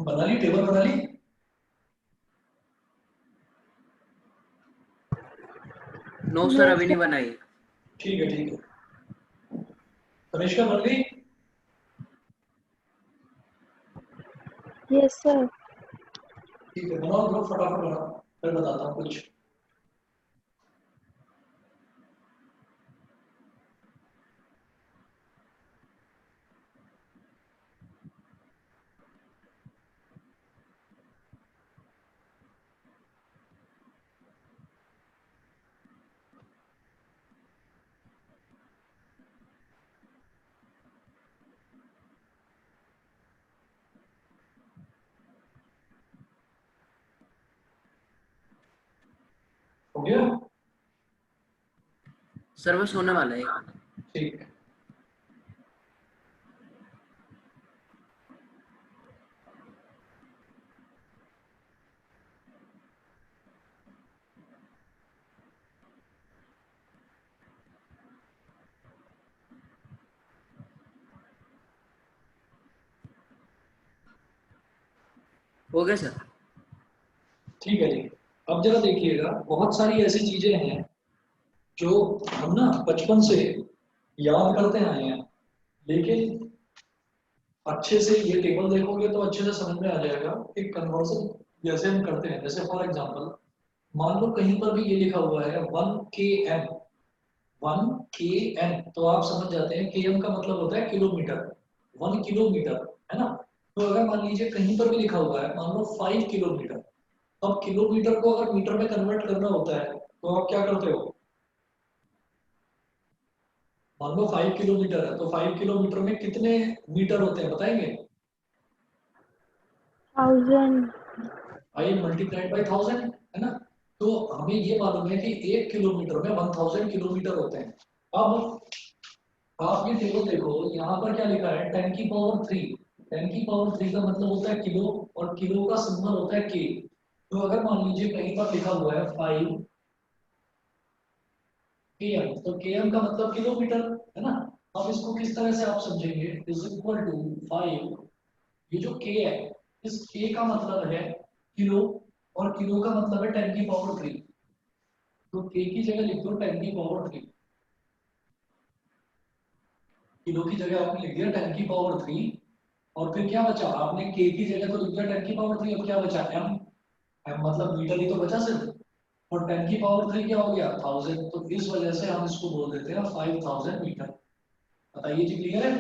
बना ली, टेबल बना ली? No sir, अभी नहीं बनाई। ठीक है ठीक है। तनिष्का बन गई? Yes sir. ठीक है, बनाओ ग्रुप फटाफट बनाओ, फिर बताता हूँ कुछ। हो गया? सर बस होने वाला है। ठीक है। हो गया सर। ठीक है जी। अब जरा देखिएगा, बहुत सारी ऐसी चीजें हैं जो हम ना बचपन से याद करते आए हैं, लेकिन अच्छे से ये टेबल देखोगे तो अच्छे से समझ में आ जाएगा कि कन्वर्जन जैसे हम करते हैं। जैसे फॉर एग्जांपल, मान लो कहीं पर भी ये लिखा हुआ है 1 km, 1 km, तो आप समझ जाते हैं km का मतलब होता है किलोमीटर, 1 किलोमीटर, है ना? तो अगर मान लीजिए कहीं पर भी लिखा हुआ है मान लो 5 किलोमीटर, अब किलोमीटर को अगर मीटर में कन्वर्ट करना होता है तो आप क्या करते हो? मान लो 5 किलोमीटर है तो 5 किलोमीटर में कितने मीटर होते हैं बताएंगे? 1000। 5 × 1000, है ना? तो हमें ये मालूम है कि 1 किलोमीटर में 1000 किलोमीटर होते हैं। अब आप ये टेबल देखो, यहाँ पर क्या लिखा है 10⁻3। 10⁻3 का मतलब होता है किलो, और किलो का सिंबल होता है के। तो अगर मान लीजिए कहीं पर लिखा हुआ है 5 km, तो km का मतलब किलोमीटर, है ना? अब इसको किस तरह से आप समझेंगे, इज इक्वल टू 5, ये जो k है, इस k का मतलब है किलो, और किलो का मतलब है 10⁻3, तो k की जगह लिख दो 10⁻3। किलो की जगह आपने लिख दिया 10⁻3, और फिर क्या बचा, आपने k की जगह तो लिख दिया 10⁻3, अब क्या बचा m, m मतलब मीटर ही तो बचा सिर्फ, और 10⁻3 क्या हो गया 1000, तो इस वजह से हम इसको बोल देते हैं 5000 मीटर। बताइए जी, क्लियर है?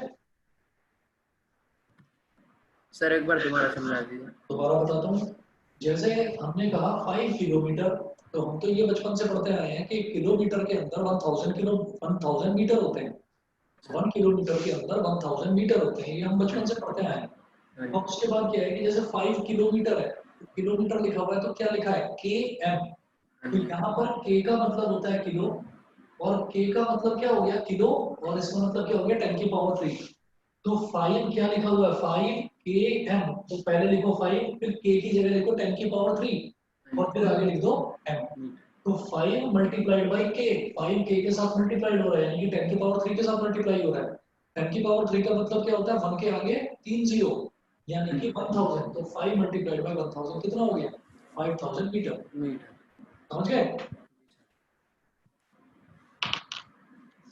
सर एक बार दोबारा समझा दीजिए। दोबारा बताता हूँ। जैसे हमने कहा 5 किलोमीटर, तो हम तो ये बचपन से पढ़ते आए हैं कि किलोमीटर के अंदर 1000 मीटर होते हैं। 1 किलोमीटर के अंदर 1000 मीटर होते हैं, ये हम बचपन से पढ़ते आए हैं। हाँ तो जी। उसके बाद क्या है कि जैसे 5 किलोमीटर है, तो किलोमीटर लिखा हुआ है तो क्या लिखा है km, हाँ तो जी। यहाँ पर k का मतलब होता है किलो, और k का मतलब क्या हो गया किलो, और इसका मतलब क्या हो गया 10⁻3। तो 5 क्या लिखा हुआ है 5 km, तो पहले लिखो 5, फिर k की जगह लिखो 10⁻3, और फिर आगे लिख दो m। तो 5 मल्टीप्लाइड बाई k, 5 k के साथ मल्टीप्लाइड हो रहा है, यानी कि 10⁻3 के साथ मल्टीप्लाई हो रहा है। 10⁻3 का मतलब क्या होता है 1 के आगे 3 जीरो, यानी कि 1000, तो 5 मल्टीप्लाइड बाई 1000 कितना हो गया 5000 मीटर। मीटर। समझ गए?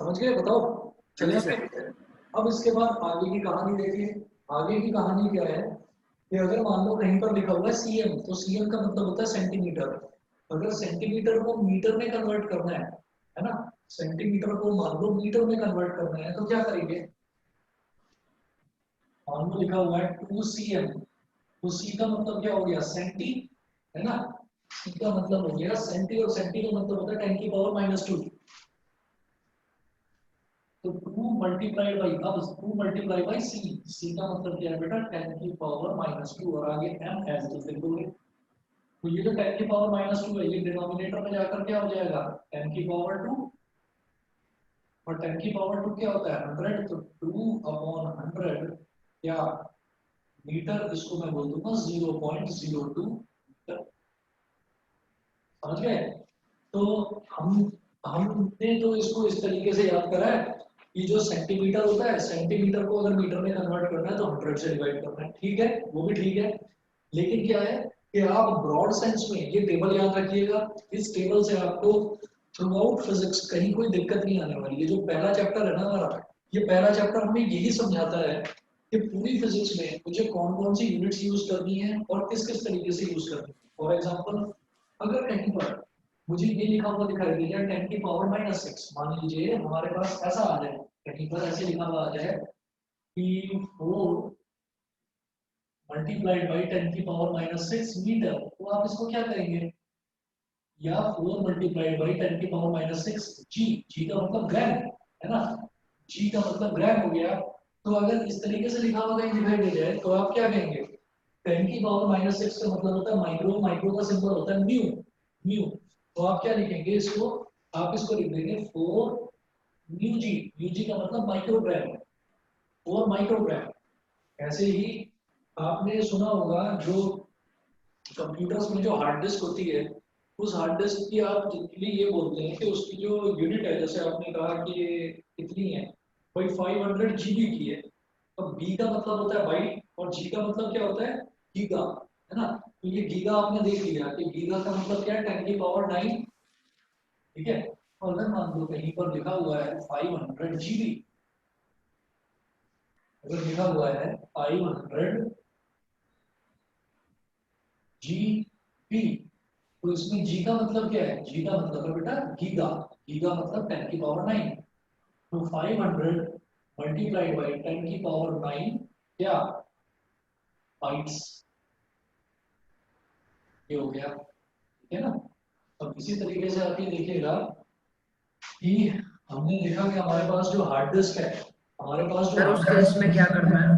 समझ गए, बताओ। हाँ चलिए जी अब सर। देखते हैं। अब इसके बाद आगे की कहानी देखिए। आगे की कहानी क्या है कि अगर मान लो कहीं पर लिखा हुआ है सीएम, तो सीएम का मतलब होता है सेंटीमीटर। अगर सेंटीमीटर को मीटर में कन्वर्ट करना है ना, सेंटीमीटर को मान लो मीटर में कन्वर्ट करना है, तो क्या करेंगे? मान लो लिखा हुआ है 2 cm, तो सी का मतलब क्या हो गया सेंटी, है ना? सी का मतलब हो गया सेंटी, और सेंटी का मतलब होता है 10⁻²। तो 2 मल्टीप्लाइड बाई, अब 2 मल्टीप्लाई बाई सी, सी का मतलब क्या है बेटा 10⁻², और आगे m एज तो फिर दोगे। तो ये जो 10⁻²है, ये डिनोमिनेटर में जाकर क्या हो जाएगा 10⁻², और 10⁻² क्या होता है 100, तो 2/100 या मीटर, इसको मैं बोल दूंगा 0.02 मीटर। समझ गए? तो हमने तो इसको इस तरीके से याद करा है कि जो सेंटीमीटर होता है, सेंटीमीटर को अगर मीटर में कन्वर्ट करना है तो 100 से डिवाइड करना है, ठीक है, वो भी ठीक है। लेकिन क्या है कि आप ब्रॉड सेंस में ये टेबल याद रखिएगा, इस टेबल से आपको थ्रू आउट फिजिक्स कहीं कोई दिक्कत नहीं आने वाली। ये जो पहला चैप्टर है ना हमारा, ये पहला चैप्टर हमें यही समझाता है कि पूरी फिजिक्स में मुझे कौन कौन सी यूनिट्स यूज करनी है और किस किस तरीके से यूज करनी है। फॉर एग्जाम्पल, अगर कहीं पर मुझे ये लिखा हुआ दिखाई दे जाए 10 की पावर -6, मान लीजिए हमारे पास ऐसा आ जाए, कहीं पर ऐसे लिखा हुआ आ जाए कि 4 मल्टीप्लाइड बाई 10 की पावर -6 मीटर, तो आप इसको क्या करेंगे, या 4 मल्टीप्लाइड बाई 10 की पावर -6 जी, जी का मतलब ग्राम है ना, जी का मतलब ग्राम हो गया। तो अगर इस तरीके से लिखा हुआ कहीं दिखाई दे जाए तो आप क्या कहेंगे, 10 की पावर -6 का मतलब होता है माइक्रो, माइक्रो का सिंबल होता है म्यू, म्यू। तो आप क्या लिखेंगे इसको, आप इसको लिख देंगे 4 म्यू जी, म्यू जी का मतलब माइक्रोग्राम, 4 माइक्रोग्राम। ऐसे ही आपने सुना होगा जो कंप्यूटर्स में जो हार्ड डिस्क होती है, उस हार्ड डिस्क की आप जितनी ये बोलते हैं कि उसकी जो यूनिट है, जैसे आपने कहा कि ये कितनी है भाई 500 जीबी की है, तो बी का मतलब होता है बाइट और जी का मतलब क्या होता है गीगा, है ना। तो ये गीगा आपने देख लिया कि गीगा का मतलब क्या है 10 की पावर 9, ठीक है। और अगर मान लो कहीं पर लिखा हुआ है 500 जीबी, अगर लिखा हुआ है 500 जीबी, तो इसमें जी का मतलब क्या है, जी का मतलब है बेटा गीगा, गीगा मतलब 10 की पावर 9। तो 500 मल्टीप्लाइड बाई 10 की पावर 9 क्या, बाइट्स, ये हो गया, ठीक है ना। अब इसी तरीके से आप ये देखिएगा कि हमने देखा कि हमारे पास जो हार्ड डिस्क है, हमारे पास जो सर उस हार्ड केस में क्या करना है?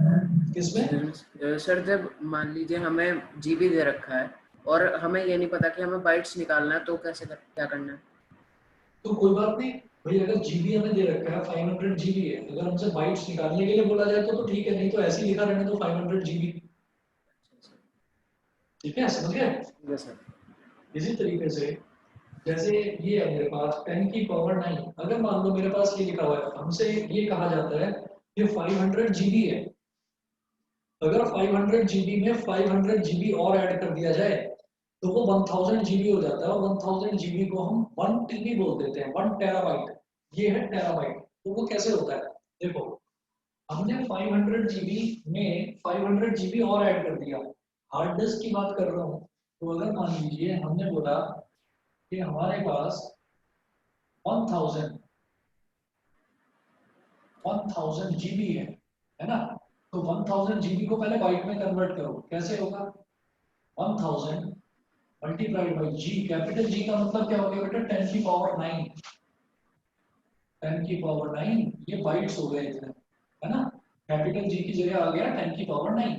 डिस्क, किसमें, सर जब मान लीजिए हमें जीबी दे रखा है और हमें ये नहीं पता कि हमें बाइट्स निकालना है, तो क्या करना है? तो कोई बात नहीं भाई, अगर जीबी हमें दे रखा है 500 जीबी है, अगर हमसे बाइट्स निकालने के लिए बोला जाए तो ठीक है, नहीं तो ऐसे ही लिखा रहने दो 500 जीबी, ठीक है, समझ गए। Yes sir. इसी तरीके से जैसे ये है मेरे पास 10 की पावर 9, अगर मान लो मेरे पास ये लिखा हुआ है, हमसे ये कहा जाता है ये 500 जीबी है, अगर 500 जीबी में 500 जीबी और ऐड कर दिया जाए तो वो 1000 जीबी हो जाता है, और 1000 जीबी को हम 1 टीबी बोल देते हैं, 1 टेराबाइट, ये है टेराबाइट। तो वो कैसे होता है, देखो हमने 500 जीबी में 500 जीबी और ऐड कर दिया, हार्ड डिस्क की बात कर रहा हूँ। तो अगर मान लीजिए हमने बोला कि हमारे पास 1000 1000 जीबी है ना, तो 1000 जीबी को पहले बाइट में कन्वर्ट करो, कैसे होगा, 1000 multiplied by G, capital G का मतलब क्या हो गया बेटा 10 की पावर 9, 10 की पावर 9, ये बाइट्स हो गए इतने, है ना। कैपिटल जी की जगह आ गया 10 की पावर 9।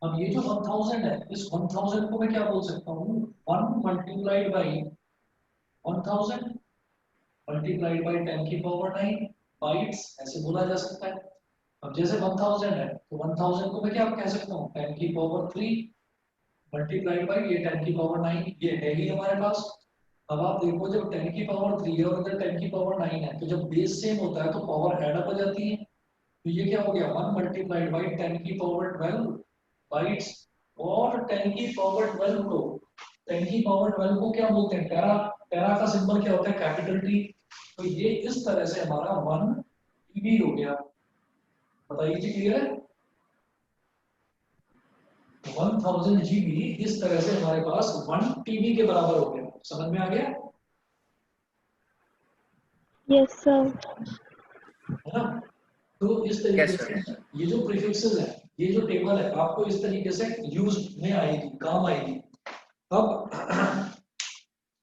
अब ये जो 1000 है, इस 1000 को मैं क्या बोल सकता हूँ, 1 मल्टीप्लाइड बाई 1000 मल्टीप्लाइड बाई 10 की पावर 9 बाइट्स, ऐसे बोला जा सकता है। अब जैसे 1000 है तो 1000 को मैं क्या कह सकता हूँ 10 की पावर 3 मल्टीप्लाइड बाई ये 10 की पावर 9, ये है ही हमारे पास। अब आप देखो जब 10 की पावर 3 है और उधर 10 की पावर 9 है, तो जब बेस सेम होता है तो पावर ऐड अप हो जाती है। तो ये क्या हो गया 1 मल्टीप्लाइड बाई 10 की पावर 12 बाइट्स, और 10 की पावर 12 को 10 की पावर 12 को क्या बोलते हैं, टेरा, टेरा का सिंबल क्या होता है कैपिटल टी। तो ये इस तरह से हमारा 1 टीबी हो गया, बताइए जी क्लियर है। 1000 जीबी इस तरह से हमारे पास 1 टीबी के बराबर हो गया, समझ में आ गया, Yes, sir. है ना। तो इस तरीके यस से सर। ये जो प्रीफिक्सेस है, ये जो टेबल है, आपको इस तरीके से यूज में आएगी, काम आएगी। अब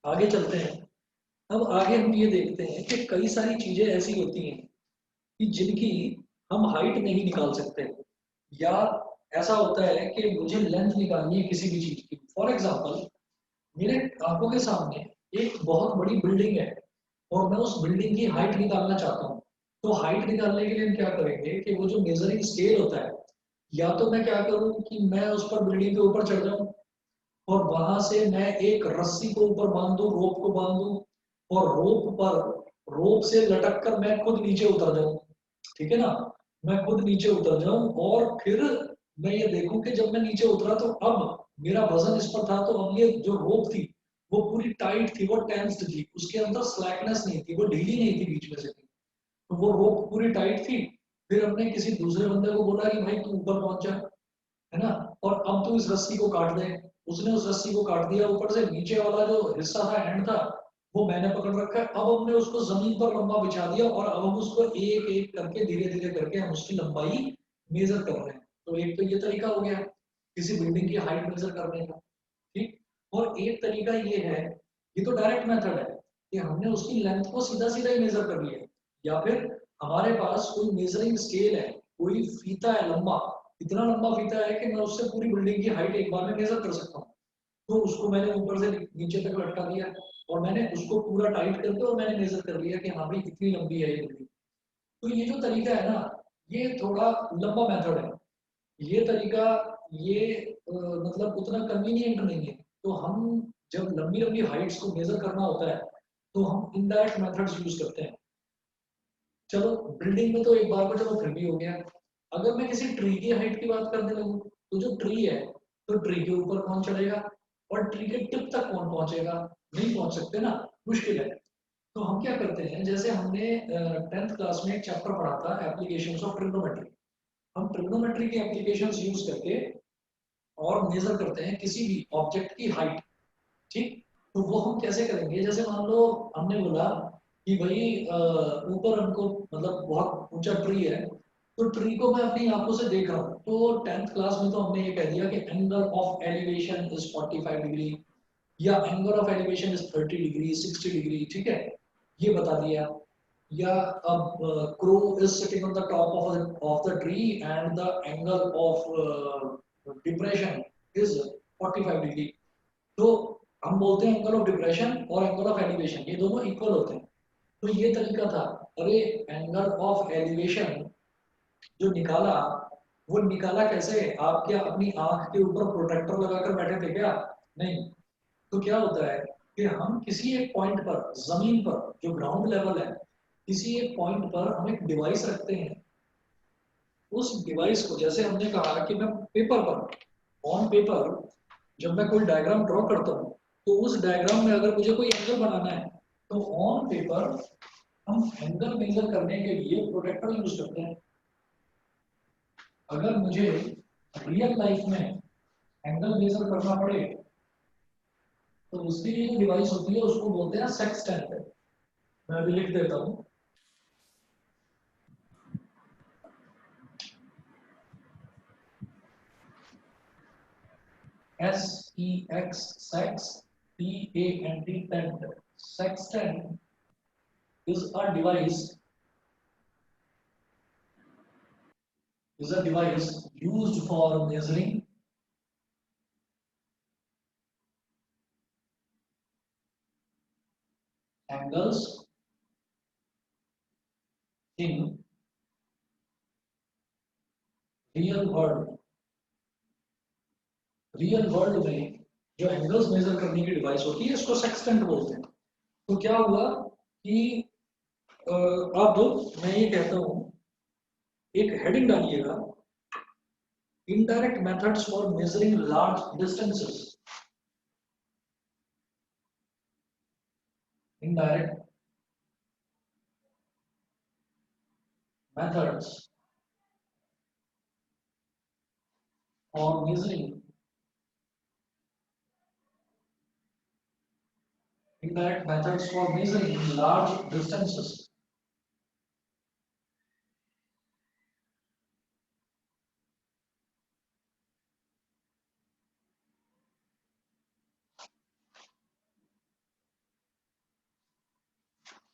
आगे चलते हैं। अब आगे हम ये देखते हैं कि कई सारी चीजें ऐसी होती हैं कि जिनकी हम हाइट नहीं निकाल सकते, या ऐसा होता है कि मुझे लेंथ निकालनी है किसी भी चीज की। फॉर एग्जाम्पल, मेरे आंखों के सामने एक बहुत बड़ी बिल्डिंग है और मैं उस बिल्डिंग की हाइट निकालना चाहता हूँ। तो हाइट निकालने के लिए हम क्या करेंगे कि वो जो मेजरिंग स्केल होता है, या तो मैं क्या करूँ कि मैं उस पर बिल्डिंग के ऊपर चढ़ जाऊँ और वहां से मैं एक रस्सी को ऊपर बांध दूं, रोप को बांध दूं, और रोप पर, रोप से लटक कर मैं खुद नीचे उतर जाऊं, ठीक है ना। मैं खुद नीचे उतर जाऊं और फिर मैं ये देखूं कि जब मैं नीचे उतरा तो अब मेरा वजन इस पर था, तो अब ये जो रोप थी वो पूरी टाइट थी, वो टेंस्ड थी, उसके अंदर स्लैकनेस नहीं थी, वो ढीली नहीं थी बीच में से, तो वो रोप पूरी टाइट थी। फिर हमने किसी दूसरे बंदे को बोला कि भाई तू ऊपर पहुंच जा, है ना, और अब तू इस रस्सी को काट दे। उसने उस रस्सी को काट दिया, ऊपर से नीचे वाला जो हिस्सा था, एंड था, वो मैंने पकड़ रखा है। अब हमने उसको जमीन पर लंबा बिछा दिया और अब हम उसको एक एक करके धीरे धीरे करके हम उसकी लंबाई मेजर कर रहे हैं। तो एक तो ये तरीका हो गया किसी बिल्डिंग की हाइट मेजर करने का, ठीक। और एक तरीका ये है, ये तो डायरेक्ट मेथड है कि हमने उसकी लेंथ को सीधा सीधा ही मेजर कर लिया, या फिर हमारे पास कोई मेजरिंग स्केल है, कोई फीता है लंबा, इतना लंबा फीता है कि मैं उससे पूरी बिल्डिंग की हाइट एक बार में मेजर कर सकता हूँ। तो उसको मैंने ऊपर से नीचे तक लटका दिया और मैंने उसको पूरा टाइट करके और मैंने मेजर कर लिया कि हाँ भाई इतनी लंबी है ये बिल्डिंग। तो ये जो तरीका है ना, ये थोड़ा लंबा मेथड है। ये तरीका, ये मतलब उतना कन्वीनियंट नहीं है। तो हम जब लंबी लंबी हाइट्स को मेजर करना होता है तो हम इनडायरेक्ट मेथड्स यूज करते हैं। चलो बिल्डिंग में तो एक बार को चलो फिर भी हो गया। अगर मैं किसी ट्री की हाइट की बात करने लगूँ, तो जो ट्री है, तो ट्री के ऊपर कौन चढ़ेगा और ट्री के टिप तक कौन पहुंचेगा? नहीं पहुंच सकते ना, मुश्किल है। तो हम क्या करते हैं, जैसे हमने 10th क्लास में एक चैप्टर पढ़ा था एप्लीकेशंस ऑफ ट्रिग्नोमेट्री। हम ट्रिग्नोमेट्री की एप्लीकेशंस यूज करके और मेजर करते हैं किसी भी ऑब्जेक्ट की हाइट, ठीक। तो वो हम कैसे करेंगे, जैसे मान लो हमने बोला कि भाई ऊपर हमको मतलब बहुत ऊंचा ट्री है, तो ट्री को मैं अपनी आंखों से देख रहा हूँ, तो 10th क्लास में तो हमने ये कह दिया कि angle of elevation is 45 degree, या angle of elevation is 30 degree, 60 degree, ठीक है, ये बता दिया। या अब crow is sitting on the top of the tree and the angle of depression is 45 degree. तो हम बोलते हैं एंगल ऑफ डिप्रेशन और एंगल ऑफ एलिवेशन ये दोनों इक्वल होते हैं। तो ये तरीका था। अरे एंगल ऑफ एलिवेशन जो निकाला, वो निकाला कैसे? आप क्या अपनी आंख के ऊपर प्रोटेक्टर लगाकर बैठे थे क्या? नहीं। तो क्या होता है कि हम किसी एक पॉइंट पर, जमीन पर, जो ग्राउंड लेवल है, किसी एक पॉइंट पर हम एक डिवाइस रखते हैं। उस डिवाइस को, जैसे हमने कहा कि मैं पेपर पर, ऑन पेपर, जब मैं कोई डायग्राम ड्रॉ करता हूँ, तो उस डायग्राम में अगर मुझे कोई एंगल बनाना है, तो ऑन पेपर हम एंगल मेजर करने के लिए प्रोटेक्टर यूज करते हैं। अगर मुझे रियल लाइफ में एंगल मेजर करना पड़े, तो उसके लिए जो डिवाइस होती है उसको बोलते हैं सेक्सटेंट। मैं अभी लिख देता हूँ। SEX, sex, TANT, tent. Sextant is a device used for measuring angles in real world. Real world में जो एंगल्स मेजर करने की डिवाइस होती है, इसको सेक्सटेंट बोलते हैं। तो क्या हुआ कि अब मैं ये कहता हूँ, एक हेडिंग डालिएगा, indirect methods for measuring large distances. Indirect methods for measuring indirect methods for measuring large distances.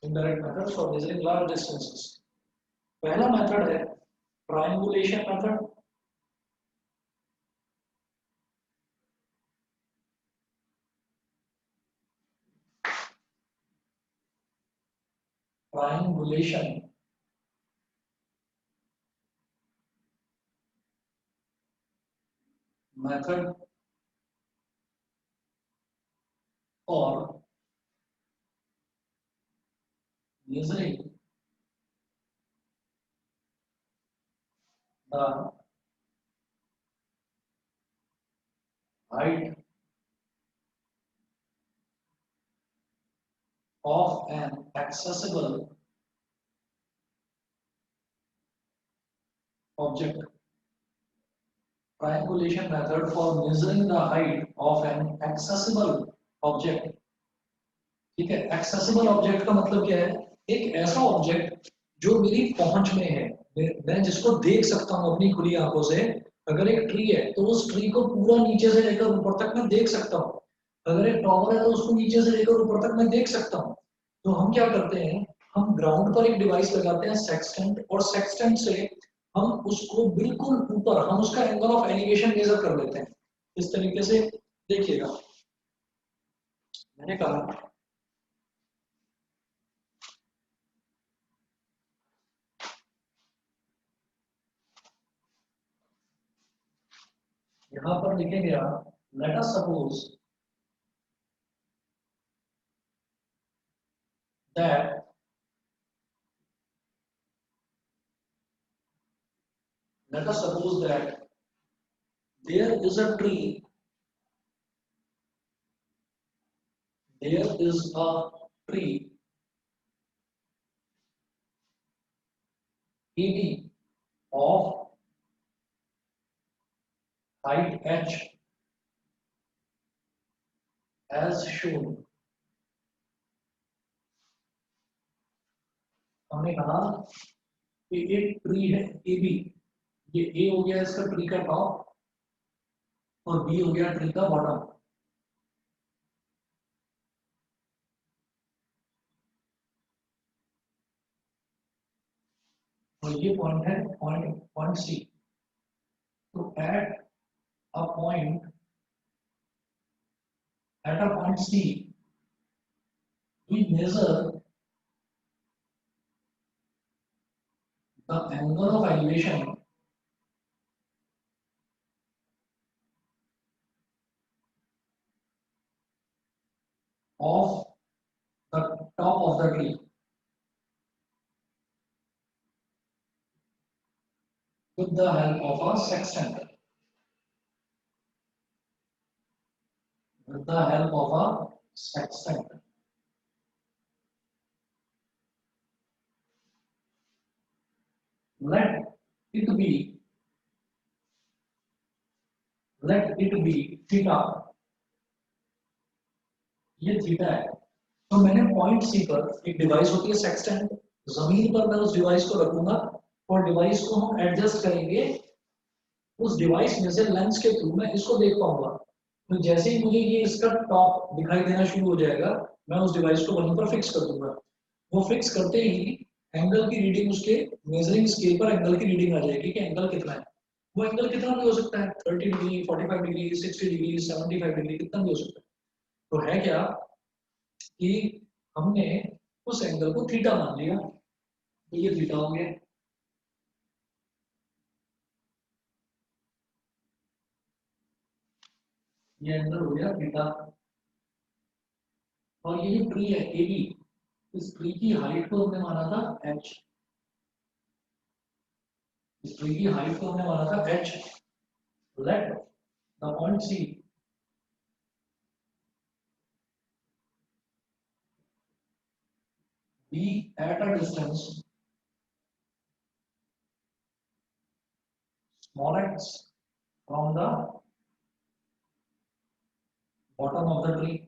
Indirect methods for measuring large distances. पहला मेथड है ट्रायंगुलेशन मेथड। ट्रायंगुलेशन मेथड और measuring the height of an accessible object. Triangulation method for measuring the height of an accessible object. ठीक है, accessible object का मतलब क्या है? एक ऐसा ऑब्जेक्ट जो मेरी पहुंच में है, मैं जिसको देख सकता हूं अपनी खुली आंखों से। अगर एक ट्री है तो उस ट्री को पूरा नीचे से लेकर ऊपर तक मैं देख सकता हूँ। अगर एक टॉवर है तो उसको नीचे से लेकर ऊपर तक मैं देख सकता हूँ। तो हम क्या करते हैं, हम ग्राउंड पर एक डिवाइस लगाते हैं सेक्सटेंट, और सेक्सटेंट से हम उसको बिल्कुल ऊपर, हम उसका एंगल ऑफ एलिवेशन मेजर कर लेते हैं। इस तरीके से देखिएगा, मैंने कहा यहाँ पर लिखेंगे आप, let us suppose that let us suppose that there is a tree, there is a tree AB of height h as shown. हमने कहा कि एक ट्री है AB, ये A हो गया इसका ट्री का टॉप और B हो गया ट्री का बॉटम। और ये पॉइंट है पॉइंट C। तो at a point C we measure the angle of elevation of the top of the tree with the help of a sextant. With the help of a sextant. Let it be theta. ये theta है। तो मैंने point सी पर एक device होती है sextant, जमीन पर मैं उस डिवाइस को रखूंगा और डिवाइस को हम एडजस्ट करेंगे। उस डिवाइस में से लेंस के थ्रू मैं इसको देख पाऊंगा। तो जैसे ही मुझे ये इसका टॉप दिखाई देना शुरू हो जाएगा, मैं उस डिवाइस को वहीं पर फिक्स कर दूंगा। वो फिक्स करते ही एंगल की रीडिंग, उसके मेजरिंग स्केल पर एंगल की रीडिंग आ जाएगी कि एंगल कितना है। वो एंगल कितना भी हो सकता है, 30 डिग्री, 45 डिग्री, 60 डिग्री, 75 डिग्री, कितना भी हो सकता है। तो है क्या कि हमने उस एंगल को थीटा मान लिया, तो ये थीटा हो गया। ये एंगल हो गया थीटा। और ये जो ट्री है AB, इस ट्री की हाइट को हमने माना था h। इस ट्री की हाइट को हमने माना था h। Let the point C be at a distance small x from the bottom of the tree।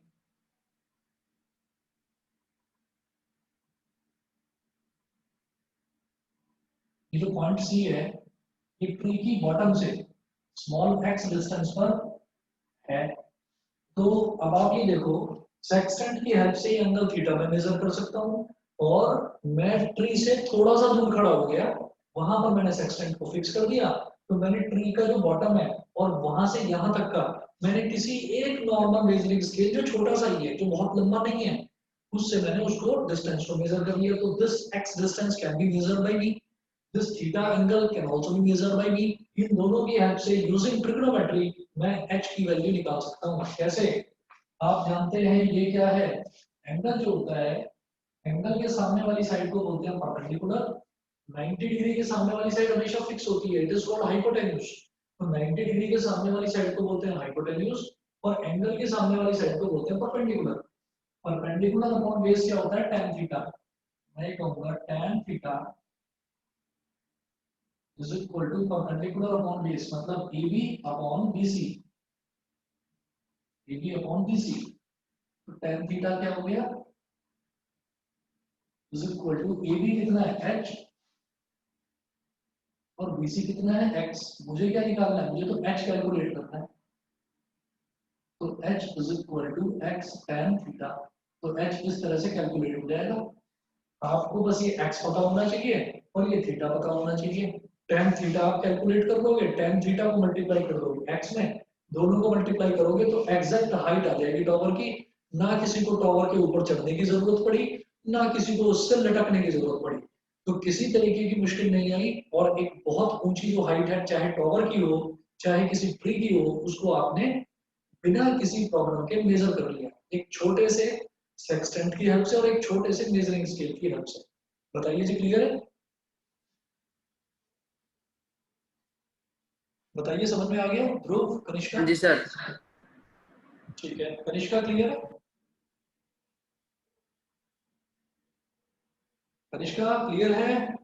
ये जो पॉइंट C है, ये ट्री की बॉटम से स्मॉल x डिस्टेंस पर है। तो अब आप ये देखो, सेक्सटेंट की हेल्प से एंगल थीटा मैं मेजर कर सकता हूँ, और मैं ट्री से थोड़ा सा दूर खड़ा हो गया, वहां पर मैंने सेक्सटेंट को फिक्स कर दिया। तो मैंने ट्री का जो बॉटम है और वहां से यहां तक का मैंने किसी एक नॉर्मल मेजरिंग स्केल जो छोटा सा ही है, जो बहुत लंबा नहीं है, उससे मैंने उसको डिस्टेंस को मेजर कर लिया। तो this x distance can be measured by me, this theta angle can also be measured by me. इन दोनों की हेल्प से यूजिंग ट्रिग्नोमेट्री मैं h की वैल्यू निकाल सकता हूँ। कैसे? आप जानते हैं ये क्या है, एंगल जो होता है, एंगल के सामने वाली साइड को बोलते हैं परपेंडिकुलर। 90 डिग्री के सामने वाली साइड हमेशा फिक्स होती है, इट इज कॉल्ड हाइपोटेन्यूज। तो 90 डिग्री के सामने वाली साइड को बोलते हैं हाइपोटेन्यूज, और एंगल के सामने वाली साइड को बोलते हैं परपेंडिकुलर। परपेंडिकुलर अपॉन बेस क्या होता है, tan थीटा। मैं कहूंगा tan theta is equal to perpendicular upon base, मतलब AB upon BC, AB upon BC। तो tan थीटा क्या हो गया, इज इक्वल टू AB कितना है h और BC कितना है x। मुझे क्या निकालना है, मुझे तो h कैलकुलेट करना है। तो h is equal to x tan theta. तो h इस तरह से कैलकुलेट हो जाएगा। आपको बस ये x पता होना चाहिए और ये थीटा पता होना चाहिए। tan थीटा आप कैलकुलेट कर लोगे, tan थीटा को मल्टीप्लाई कर दोगे x में, दोनों को मल्टीप्लाई करोगे तो एग्जैक्ट हाइट आ जाएगी टॉवर की। ना किसी को टॉवर के ऊपर चढ़ने की जरूरत पड़ी, ना किसी को उससे लटकने की जरूरत पड़ी। तो किसी तरीके की मुश्किल नहीं आई। और एक बहुत ऊंची जो हाइट है, चाहे टॉवर की हो चाहे किसी ट्री की हो, उसको आपने बिना किसी प्रॉब्लम के मेजर कर लिया, एक छोटे से सेक्सटेंट की हेल्प से और एक छोटे से मेजरिंग स्केल की हेल्प से। बताइए जी, क्लियर है? बताइए, समझ में आ गया? ध्रुव, कनिष्का? हाँ जी सर। ठीक है, कनिष्का क्लियर है? कनिष्का क्लियर है?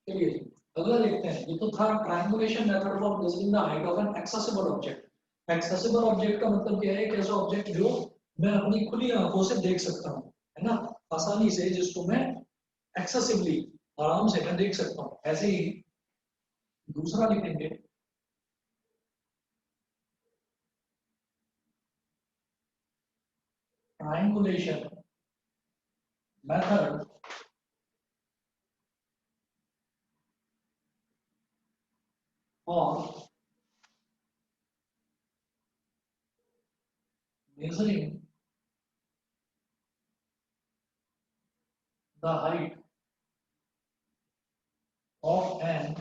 चलिए जी, अगला देखते हैं। ये तो था triangulation method for measuring the height of an accessible object. Accessible object का मतलब क्या है, एक ऐसा ऑब्जेक्ट जो मैं अपनी खुली आंखों से देख सकता हूँ, है ना, आसानी से, जिसको मैं एक्सेसिवली, आराम से मैं देख सकता हूँ। ऐसे ही दूसरा लिखेंगे, triangulation method for measuring the height of an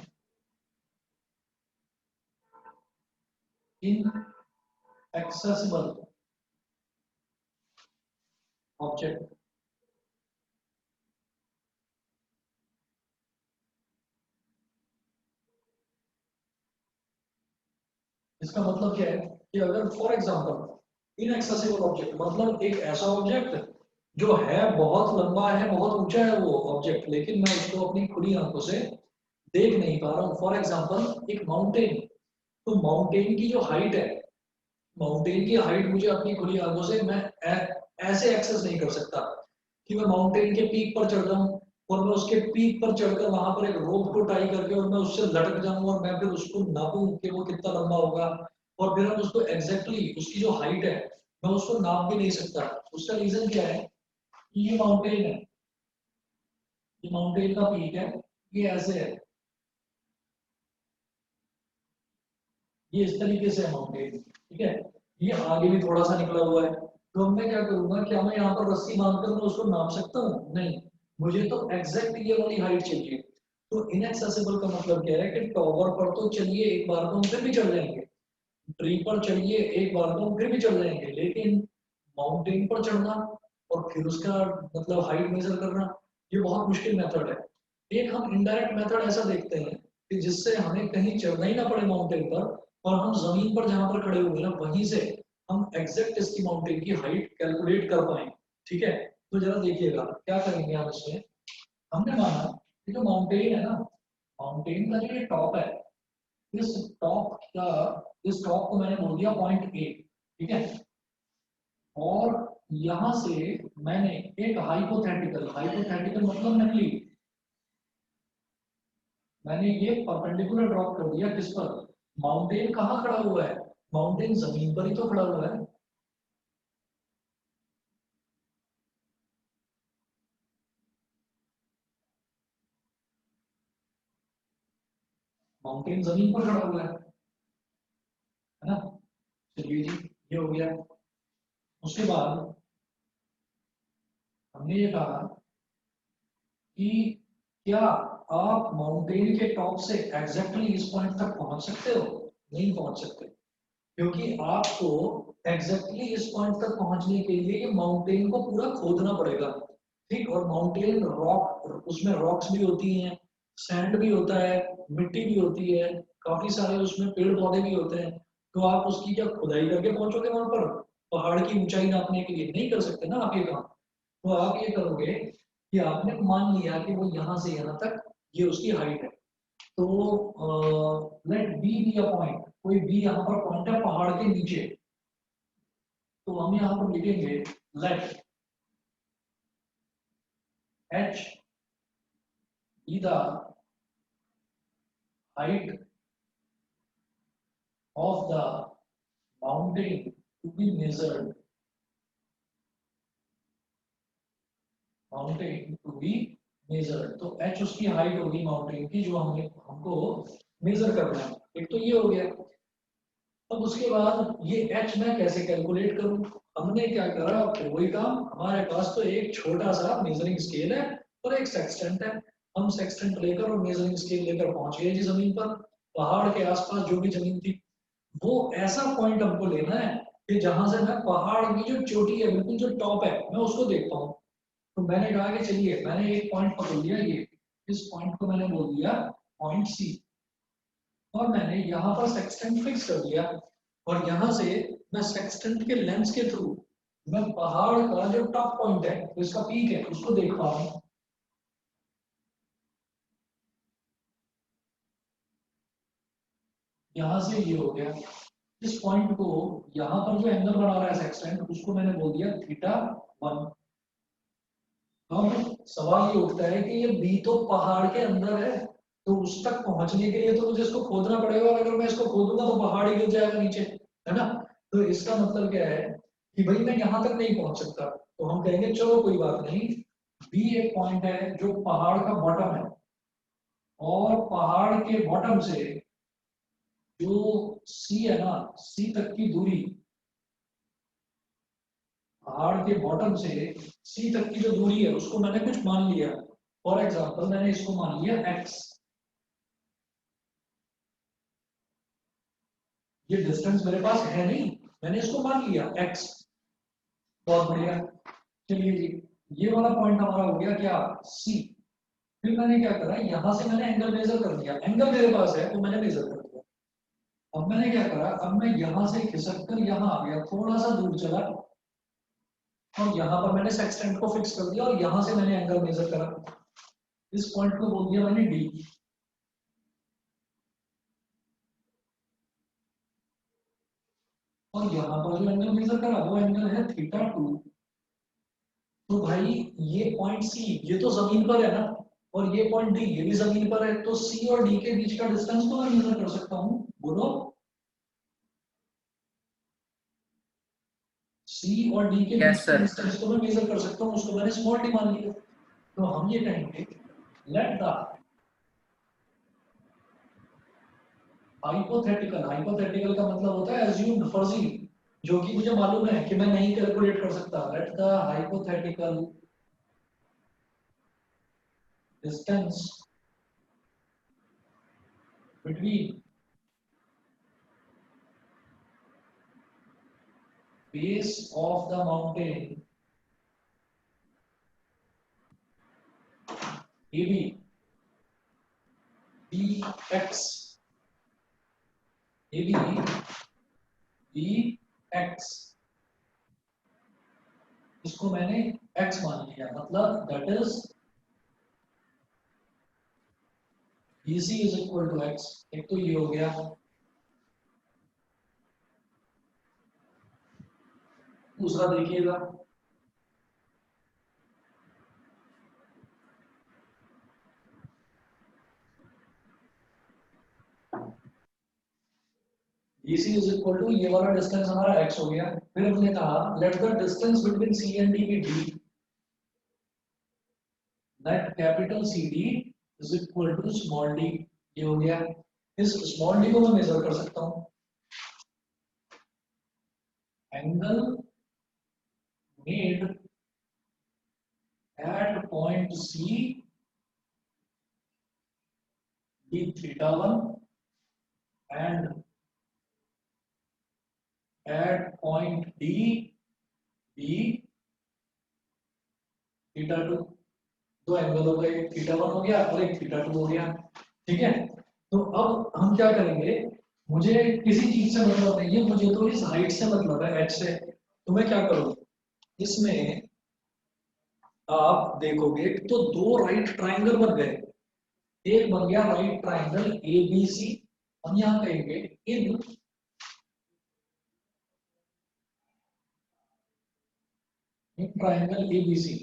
inaccessible object। इसका मतलब क्या है कि अगर फॉर एग्जांपल इनएक्सेसिबल ऑब्जेक्ट मतलब एक ऐसा ऑब्जेक्ट जो है बहुत लंबा है, बहुत ऊंचा है वो ऑब्जेक्ट, लेकिन मैं उसको अपनी खुली आंखों से देख नहीं पा रहा हूँ। फॉर एग्जांपल एक माउंटेन। तो माउंटेन की जो हाइट है, माउंटेन की हाइट मुझे अपनी खुली आंखों से मैं ऐसे एक्सेस नहीं कर सकता कि मैं माउंटेन के पीक पर चढ़ जाऊं और मैं उसके पीक पर चढ़कर वहां पर एक रोप को टाई करके और मैं उससे लटक जाऊं और मैं फिर उसको नापूं कि वो कितना लंबा होगा, और फिर हम उसको एग्जैक्टली उसकी जो हाइट है मैं उसको नाप भी नहीं सकता। उसका रीजन क्या है कि ये माउंटेन है, ये माउंटेन का पीक है, ये ऐसे है, ये इस तरीके से है माउंटेन, ठीक है। ये आगे भी थोड़ा सा निकला हुआ है, तो मैं क्या करूंगा, क्या मैं यहाँ पर रस्सी बांधकर मैं उसको नाप सकता हूँ? नहीं, मुझे तो एग्जैक्ट ये वाली हाइट चाहिए। तो इनएक्सेसिबल का मतलब क्या है कि टॉवर पर तो चलिए एक बार तो हम फिर भी चढ़ जाएंगे, ट्री पर चढ़िए एक बार तो हम फिर भी चढ़ जाएंगे, लेकिन माउंटेन पर चढ़ना और फिर उसका मतलब हाइट मेजर करना, ये बहुत मुश्किल मेथड है। एक हम इनडायरेक्ट मेथड ऐसा देखते हैं कि जिससे हमें कहीं चढ़ना ही ना पड़े माउंटेन पर, और हम जमीन पर जहां पर खड़े हुए हैं वहीं से हम एग्जैक्ट इसकी माउंटेन की हाइट कैलकुलेट कर पाए। ठीक है, तो जरा देखिएगा क्या करेंगे हम इसमें। हमने माना कि जो माउंटेन है ना, माउंटेन का जो ये टॉप है, इस टॉप का, इस टॉप को मैंने बोल दिया पॉइंट ए, ठीक है। और यहां से मैंने एक हाइपोथेटिकल, हाइपोथेटिकल मतलब नकली, मैंने ये परपेंडिकुलर ड्रॉप कर दिया किस पर, माउंटेन कहाँ खड़ा हुआ है, माउंटेन जमीन पर ही तो खड़ा हुआ है। माउंटेन जमीन पर खड़ा हुआ है ना। चलिए जी, ये हो गया। उसके बाद हमने ये कहा कि क्या आप माउंटेन के टॉप से एग्जैक्टली इस पॉइंट तक पहुंच सकते हो? नहीं पहुंच सकते, क्योंकि आपको एग्जैक्टली इस पॉइंट तक पहुंचने के लिए माउंटेन को पूरा खोदना पड़ेगा। ठीक, और माउंटेन रॉक, उसमें रॉक्स भी होती हैं, सैंड भी होता है, मिट्टी भी होती है, काफी सारे उसमें पेड़ पौधे भी होते हैं, तो आप उसकी क्या खुदाई करके पहुंचोगे वहां पर पहाड़ की ऊंचाई नापने के लिए? नहीं कर सकते ना आप ये काम। तो आप ये करोगे कि आपने मान लिया कि वो यहाँ से यहाँ तक ये उसकी हाइट है, तो let B be a point, कोई बी यहाँ पर पॉइंट है पहाड़ के नीचे, तो हम यहाँ पर लिखेंगे let H be the height of the mountain to be measured, mountain to be measured. तो एच उसकी हाइट होगी माउंटेन की जो हमें हमको मेजर करना है। एक तो ये हो गया। अब उसके बाद ये एच मैं कैसे कैलकुलेट करूं? हमने क्या करा, वही काम, हमारे पास तो एक छोटा सा मेजरिंग स्केल है और एक सेक्सटेंट है। हम सेक्सटेंट लेकर और मेजरिंग स्केल लेकर पहुंच गए जी जमीन पर। पहाड़ के आसपास जो भी जमीन थी, वो ऐसा पॉइंट हमको लेना है कि जहां से मैं पहाड़ की जो चोटी है, बिल्कुल जो टॉप है, मैं उसको देख पाऊं। तो मैंने कहा कि चलिए मैंने एक पॉइंट पकड़ लिया, ये इस पॉइंट को मैंने बोल दिया पॉइंट सी, और मैंने यहाँ पर सेक्सटेंट फिक्स कर दिया, और यहाँ से मैं सेक्सटेंट के लेंस के थ्रू मैं पहाड़ का जो टॉप पॉइंट है, तो इसका पीक है, उसको देख पा रहा हूँ। यहाँ से ये हो गया। इस पॉइंट को, यहाँ पर जो एंगल बना रहा है सेक्सटेंट, उसको मैंने बोल दिया थीटा 1। अब सवाल ये उठता है कि ये बी तो पहाड़ के अंदर है, तो उस तक पहुंचने के लिए तो मुझे इसको खोदना पड़ेगा, और अगर मैं इसको खोदूंगा तो पहाड़ ही गिर जाएगा नीचे, है ना? तो इसका मतलब क्या है कि भाई मैं यहाँ तक नहीं पहुंच सकता, तो हम कहेंगे चलो कोई बात नहीं, बी एक पॉइंट है जो पहाड़ का बॉटम है, और पहाड़ के बॉटम से जो सी है ना, सी तक की दूरी, पहाड़ के बॉटम से सी तक की जो दूरी है उसको मैंने कुछ मान लिया। फॉर एग्जाम्पल मैंने इसको मान लिया एक्स। ये डिस्टेंस मेरे पास है नहीं, मैंने इसको मान लिया एक्स। बहुत बढ़िया। चलिए जी, ये वाला पॉइंट हमारा हो गया क्या, सी। फिर मैंने क्या करा, यहां से मैंने एंगल मेजर कर दिया, एंगल मेरे पास है तो मैंने मेजर कर दिया। अब मैंने क्या करा, अब मैं यहां से खिसक कर यहाँ आ गया, थोड़ा सा दूर चला, और यहाँ पर मैंने सेक्सटेंट को फिक्स कर दिया, और यहाँ से मैंने एंगल मेजर करा। इस पॉइंट को बोल दिया मैंने डी। और यहाँ पर जो एंगल मेजर करा वो एंगल है थीटा 2। तो भाई ये पॉइंट सी, ये तो जमीन पर है ना, और ये पॉइंट डी, ये भी जमीन पर है, तो सी और डी के बीच का डिस्टेंस तो मैं मेजर कर सकता हूँ, बोलो। सी और डी के बीच यस का सर। डिस्टेंस तो मैं मेजर कर सकता हूँ, उसको मैंने स्मॉल डी मान लिया। तो हम ये कहेंगे लेट द हाइपोथेटिकल, हाइपोथेटिकल का मतलब होता है अज्यूम्ड, फर्जी, जो कि मुझे मालूम है कि मैं नहीं कैलकुलेट कर सकता। Let the hypothetical distance between base of the mountain AB bx, AB bx, इसको मैंने x मान लिया, मतलब that is BC is equal to x। एक तो ये हो गया। दूसरा देखिएगा, BC इज इक्वल टू ये वाला डिस्टेंस हमारा x हो गया। फिर हमने कहा let the distance between C and D be D, that capital CD is equal to small d। ये हो गया। इस स्मॉल d को मैं मेजर कर सकता हूँ। Angle made at point C be theta 1, and at point D be theta 2। दो एंगल हो गए, थीटा 1 हो गया और एक थीटा 2 हो गया। ठीक है, तो अब हम क्या करेंगे, मुझे किसी चीज से मतलब नहीं है, मुझे तो इस हाइट से मतलब है, एच से। तो मैं क्या करूँ, इसमें आप देखोगे तो दो राइट ट्राइंगल बन गए। एक बन गया right triangle A B C, हम यहाँ कहेंगे in triangle ABC.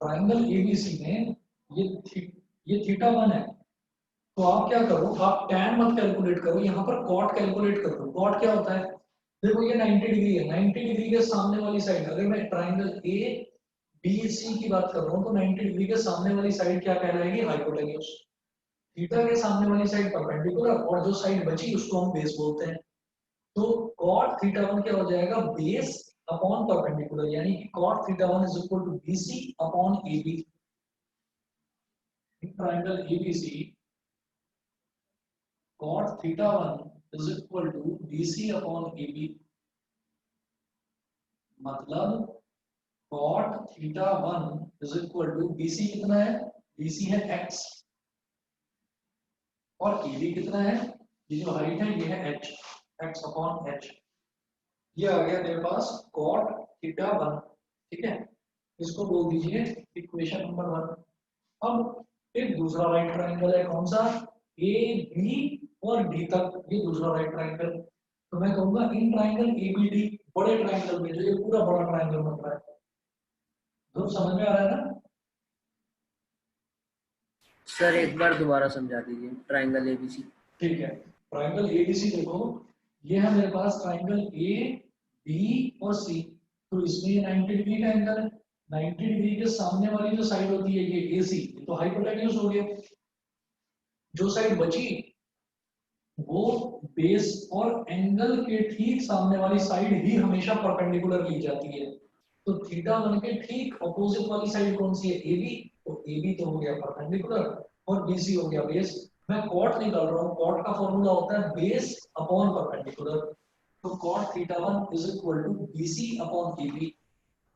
Triangle ABC में ये ये थीटा वन है। तो आप क्या करो, आप tan मत कैलकुलेट करो, यहाँ पर cot कैलकुलेट कर दो। cot क्या होता है, देखो ये 90 डिग्री है, 90 डिग्री के सामने वाली साइड, अगर मैं ट्राइंगल ए बी सी की बात कर रहा हूँ तो 90 डिग्री के सामने वाली साइड क्या कहलाएगी, हाइपोटेन्यूज। थीटा के सामने वाली साइड परपेंडिकुलर, और जो साइड बची उसको हम बेस बोलते हैं। तो cot थीटा वन क्या हो जाएगा, बेस अपॉन परपेंडिकुलर, यानी कि cot theta one is equal to BC upon AB. Triangle ABC cot theta one is equal to BC upon AB, मतलब cot theta one is equal to BC कितना है, BC है x, और AB कितना है, ये जो हाइट है ये है h, x अपॉन h। ये आ गया मेरे पास cot थीटा वन, ठीक है। इसको बोल दीजिए इक्वेशन नंबर वन। अब एक दूसरा राइट ट्राइंगल है, कौन सा, ए बी और डी तक, ये दूसरा राइट ट्राइंगल। तो मैं कहूंगा in triangle A B D, बड़े ट्राइंगल में जो ये पूरा बड़ा ट्राइंगल बन रहा है, तो समझ में आ रहा है ना। सर एक बार दोबारा समझा दीजिए ट्राइंगल एबीसी। ठीक है, ट्राइंगल ए बी सी देखो, ये है मेरे पास ट्राइंगल ए बी और सी। तो इसमें ये 90 डिग्री का एंगल है, 90 डिग्री के सामने वाली जो साइड होती है ये ए सी, तो हाइपोटेन्यूज हो गया। जो साइड बची वो बेस और एंगल के ठीक सामने वाली साइड ही हमेशा परपेंडिकुलर ली जाती है। तो थीटा वन के ठीक ऑपोजिट वाली साइड कौन सी है, ए बी। तो ए बी तो हो गया परपेंडिकुलर और बी सी हो गया बेस। मैं कॉट निकाल रहा हूँ, कॉट का फॉर्मूला होता है बेस अपॉन परपेंडिकुलर। तो cot theta one is equal to B C upon A B,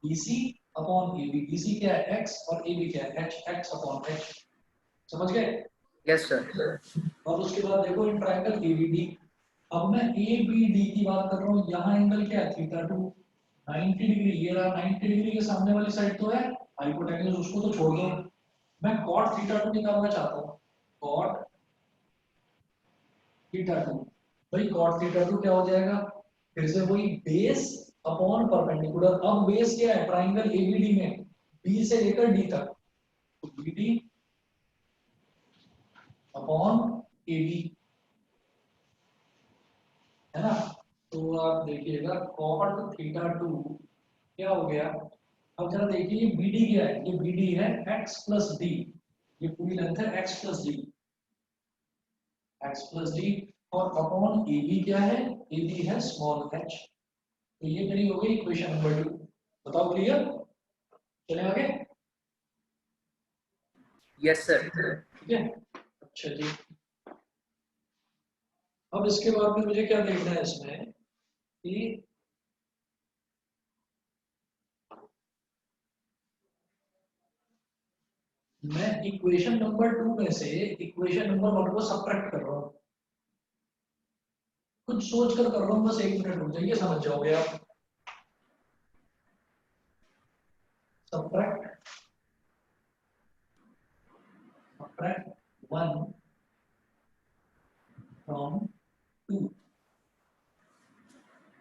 B C upon A B. B C क्या है, एक्स, और ए बी क्या है, एच, एक्स अपॉन एच। समझ गए। Yes sir. और उसके बाद देखो इन ट्राइंगल एबीडी, अब मैं एबीडी की बात कर रहा हूँ, यहाँ एंगल क्या है, थीटा टू, 90 डिग्री, ये रहा 90 डिग्री के सामने वाली साइड तो है हाइपोटेन्यूज, उसको तो छोड़ दो। मैं cot थीटा टू निकालना चाहता हूँ, cot थीटा टू। भाई cot थीटा टू क्या हो जाएगा, फिर से वही बेस अपॉन परपेंडिकुलर। अब बेस क्या है ट्राइंगल एबीडी में, बी से लेकर डी तक, तो बीडी अपॉन एबी, है ना। तो आप देखिएगा cot थीटा टू क्या हो गया। अब जरा देखिए ये BD क्या है, ये BD है x प्लस डी, ये पूरी लेंथ है x plus D, x plus D. और अपॉन AB क्या है, AB है स्मॉल h। तो ये मेरी हो गई इक्वेशन नंबर टू। बताओ क्लियर, चले आगे। Yes sir. ठीक है, अच्छा जी। अब इसके बाद में मुझे क्या देखना है इसमें कि मैं इक्वेशन नंबर टू में से इक्वेशन नंबर वन को सब्ट्रैक्ट कर रहा हूँ। कुछ सोच कर रहा हूँ, बस 1 मिनट रुक जाइए, समझ जाओगे आप। Subtract, subtract 1 from 2।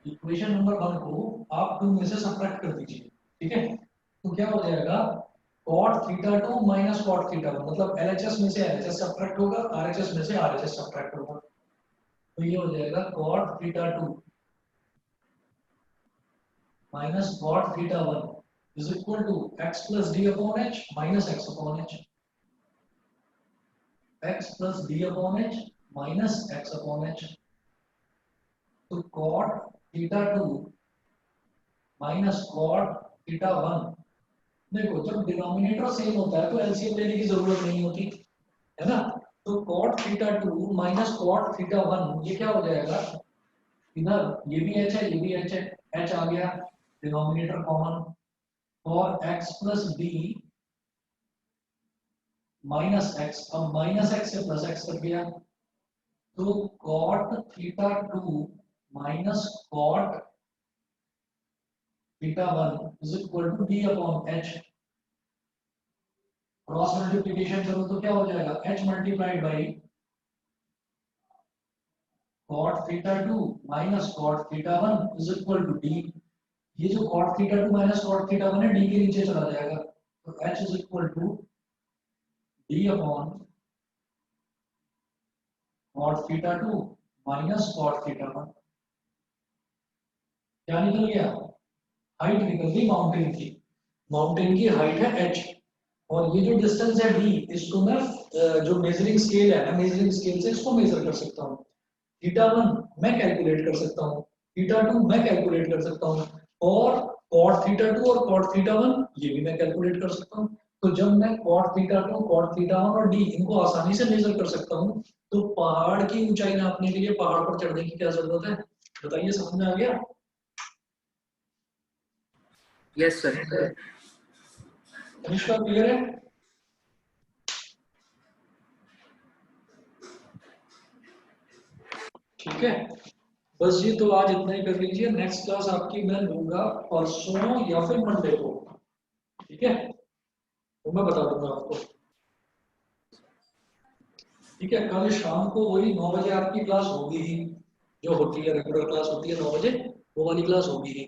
Equation number 1 को आप 2 में से सब्ट्रैक्ट कर दीजिए, ठीक है। तो क्या हो जाएगा, cot theta two minus cot theta one, मतलब LHS में से LHS सब्ट्रैक्ट होगा, RHS में से RHS सब्ट्रैक्ट होगा। तो ये हो जाएगा cot theta two minus cot theta one is equal to x plus d upon h minus x upon h, x plus d upon h minus x upon h. तो cot theta two minus cot theta one, देखो जब denominator same होता है तो LCM लेने की जरूरत नहीं होती, है ना। तो cot theta two minus cot theta one, ये क्या हो जाएगा, इधर ये भी h है, ये भी h है, h आ गया डिनोमिनेटर कॉमन, और x plus d minus x, अब माइनस एक्स से प्लस एक्स कर दिया, तो cot theta 2 minus cot theta 1 is equal to d upon h. Cross multiplication करो तो क्या हो जाएगा, h multiplied by cot theta 2 minus cot theta 1 is equal to d. ये जो cot theta 2 minus cot theta 1 है डी के नीचे चला जाएगा, तो h is equal to d upon cot theta 2 minus cot theta 1। क्या निकल गया, हाइट निकल गई माउंटेन की, माउंटेन की हाइट है h, और ये जो डिस्टेंस है d, इसको मैं जो मेजरिंग स्केल है ना, मेजरिंग स्केल से इसको मेजर कर सकता हूँ। थीटा 1 मैं कैलकुलेट कर सकता हूँ, थीटा 2 मैं कैलकुलेट कर सकता हूँ, और कॉट थीटा 2 और कॉट थीटा 1 ये भी मैं कैलकुलेट कर सकता हूँ। तो जब मैं कॉट थीटा 2, कॉट थीटा 1 और d इनको आसानी से मेजर कर सकता हूँ, तो पहाड़ की ऊंचाई नापने के लिए पहाड़ पर चढ़ने की क्या जरूरत है, बताइए, समझ में आ गया? Yes sir. अनुष्का क्लियर है? ठीक है, बस ये तो आज इतना ही कर लीजिए। नेक्स्ट क्लास आपकी मैं लूंगा परसों या फिर मंडे को, ठीक है, वो मैं बता दूंगा आपको। ठीक है, कल शाम को वही 9 बजे आपकी क्लास होगी ही, जो होती है रेगुलर क्लास होती है 9 बजे, वो वाली क्लास होगी ही।